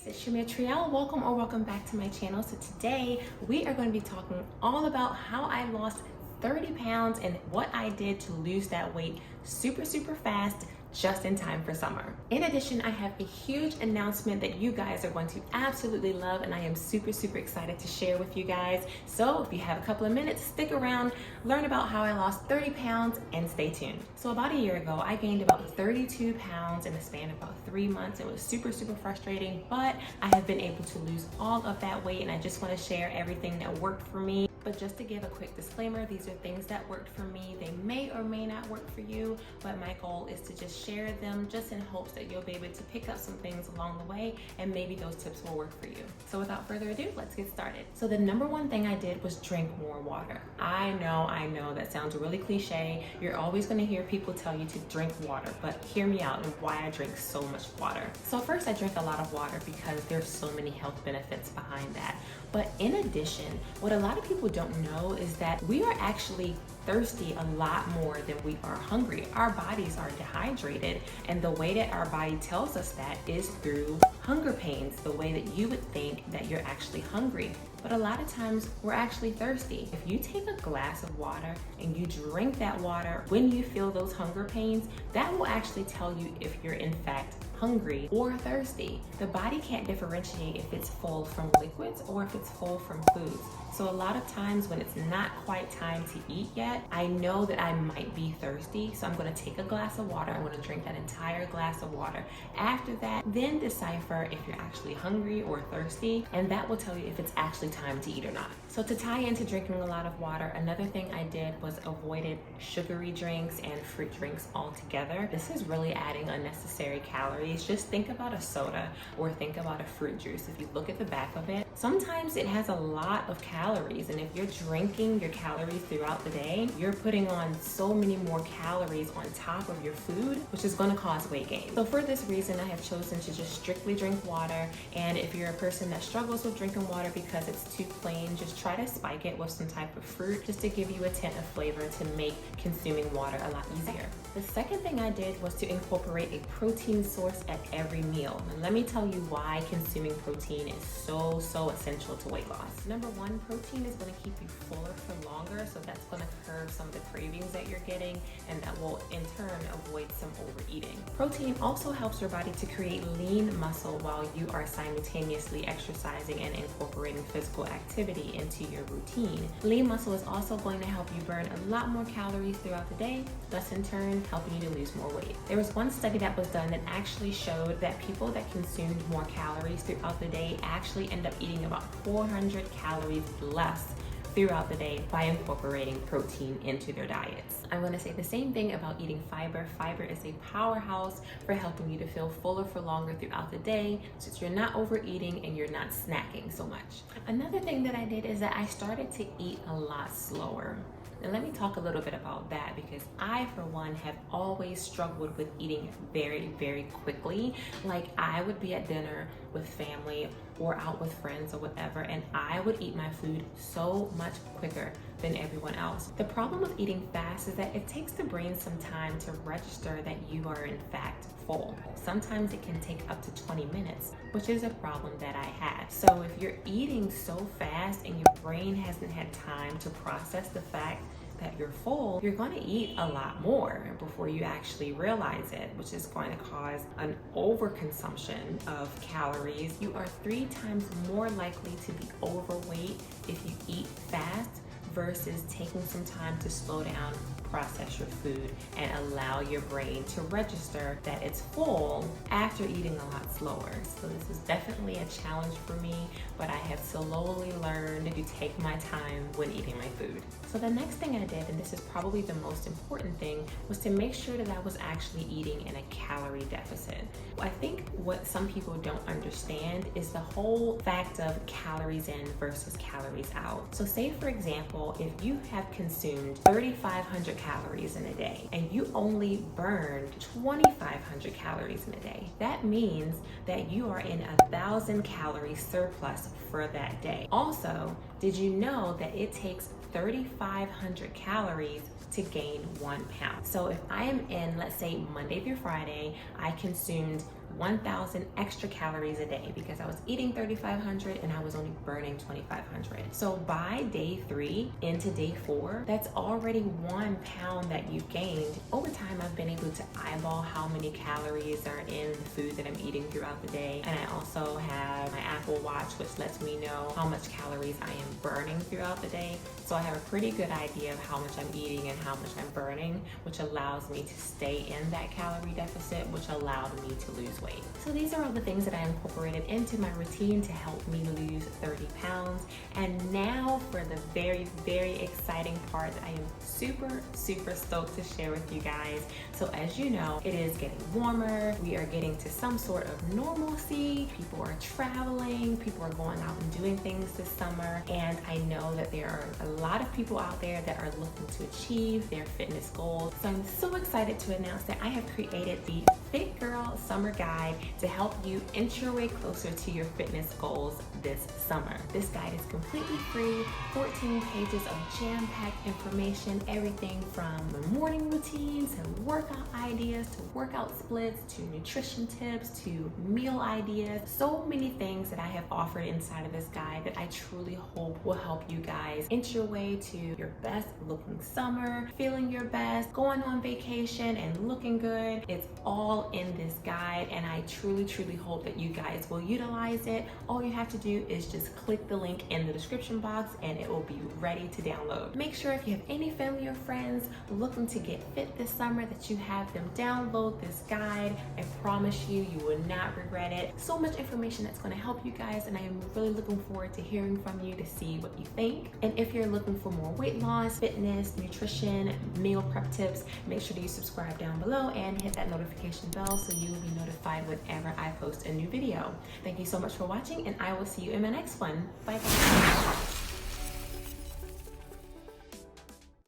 It's Shamir Triel. Welcome back to my channel. So today we are going to be talking all about how I lost 30 pounds and what I did to lose that weight super fast, just in time for summer. In addition, I have a huge announcement that you guys are going to absolutely love, and I am super excited to share with you guys. So if you have a couple of minutes, stick around, learn about how I lost 30 pounds, and stay tuned. So about a year ago, I gained about 32 pounds in the span of about 3 months. It was super frustrating, but I have been able to lose all of that weight, and I just want to share everything that worked for me. But just to give a quick disclaimer, these are things that worked for me. They may or may not work for you, but my goal is to just share them just in hopes that you'll be able to pick up some things along the way, and maybe those tips will work for you. So without further ado, let's get started. So the number one thing I did was drink more water. I know that sounds really cliche. You're always gonna hear people tell you to drink water, but hear me out and why I drink so much water. So first, I drink a lot of water because there's so many health benefits behind that. But in addition, what a lot of people don't know is that we are actually thirsty a lot more than we are hungry. Our bodies are dehydrated, and the way that our body tells us that is through hunger pains, the way that you would think that you're actually hungry. But a lot of times we're actually thirsty. If you take a glass of water and you drink that water when you feel those hunger pains, that will actually tell you if you're in fact hungry or thirsty. The body can't differentiate if it's full from liquids or if it's full from foods. So a lot of times when it's not quite time to eat yet, I know that I might be thirsty. So I'm gonna take a glass of water. I'm gonna drink that entire glass of water. After that, then decipher if you're actually hungry or thirsty, and that will tell you if it's actually time to eat or not. So to tie into drinking a lot of water, another thing I did was avoided sugary drinks and fruit drinks altogether. This is really adding unnecessary calories. Just think about a soda or think about a fruit juice. If you look at the back of it, sometimes it has a lot of calories, and if you're drinking your calories throughout the day, you're putting on so many more calories on top of your food, which is going to cause weight gain. So for this reason, I have chosen to just strictly drink water. And if you're a person that struggles with drinking water because it's too plain, just try to spike it with some type of fruit just to give you a tint of flavor to make consuming water a lot easier. The second thing I did was to incorporate a protein source at every meal. And let me tell you why consuming protein is so essential to weight loss. Number one, protein is going to keep you fuller for longer, so that's going to curb some of the cravings that you're getting, and that will in turn avoid some overeating. Protein also helps your body to create lean muscle while you are simultaneously exercising and incorporating physical activity into your routine. Lean muscle is also going to help you burn a lot more calories throughout the day, thus in turn helping you to lose more weight. There was one study that was done that actually showed that people that consumed more calories throughout the day actually end up eating about 400 calories less throughout the day by incorporating protein into their diets. I'm going to say the same thing about eating fiber. Fiber is a powerhouse for helping you to feel fuller for longer throughout the day, since you're not overeating and you're not snacking so much. Another thing that I did is that I started to eat a lot slower. Now let me talk a little bit about that, because I, for one, have always struggled with eating very quickly. Like, I would be at dinner with family or out with friends or whatever, and I would eat my food so much quicker than everyone else. The problem with eating fast is that it takes the brain some time to register that you are in fact full. Sometimes it can take up to 20 minutes, which is a problem that I had. So if you're eating so fast and your brain hasn't had time to process the fact that you're full, you're going to eat a lot more before you actually realize it, which is going to cause an overconsumption of calories. You are 3 times more likely to be overweight if you eat fast versus taking some time to slow down, process your food, and allow your brain to register that it's full after eating a lot slower. So this is definitely a challenge for me, but I have slowly learned to take my time when eating my food. So the next thing I did, and this is probably the most important thing, was to make sure that I was actually eating in a calorie deficit. I think what some people don't understand is the whole fact of calories in versus calories out. So say, for example, if you have consumed 3,500 calories in a day and you only burned 2,500 calories in a day, that means that you are in 1,000 calorie surplus for that day. Also, did you know that it takes 3,500 calories to gain 1 pound? So if I am in, let's say, Monday through Friday, I consumed 1,000 extra calories a day because I was eating 3,500 and I was only burning 2,500. So by day 3 into day 4, that's already 1 pound that you've gained. Over time, I've been able to eyeball how many calories are in the food that I'm eating throughout the day. And I also have my Apple Watch, which lets me know how much calories I am burning throughout the day. So I have a pretty good idea of how much I'm eating and how much I'm burning, which allows me to stay in that calorie deficit, which allowed me to lose weight. So these are all the things that I incorporated into my routine to help me lose 30 pounds. And now for the very, very exciting part that I am super stoked to share with you guys. So as you know, it is getting warmer. We are getting to some sort of normalcy. People are traveling. People are going out and doing things this summer. And I know that there are a lot of people out there that are looking to achieve their fitness goals. So I'm so excited to announce that I have created the Fit Girl Summer Guide to help you inch your way closer to your fitness goals this summer. This guide is completely free, 14 pages of jam-packed information, everything from morning routines and workout ideas to workout splits to nutrition tips to meal ideas. So many things that I have offered inside of this guide that I truly hope will help you guys inch your way to your best looking summer, feeling your best, going on vacation and looking good. It's all in this guide, and I truly hope that you guys will utilize it. All you have to do is just click the link in the description box and it will be ready to download. Make sure if you have any family or friends looking to get fit this summer that you have them download this guide. I promise you, you will not regret it. So much information that's going to help you guys, and I am really looking forward to hearing from you to see what you think. And if you're looking for more weight loss, fitness, nutrition, meal prep tips, make sure that you subscribe down below and hit that notification bell so you will be notified whenever I post a new video. Thank you so much for watching, and I will see you in my next one. Bye guys.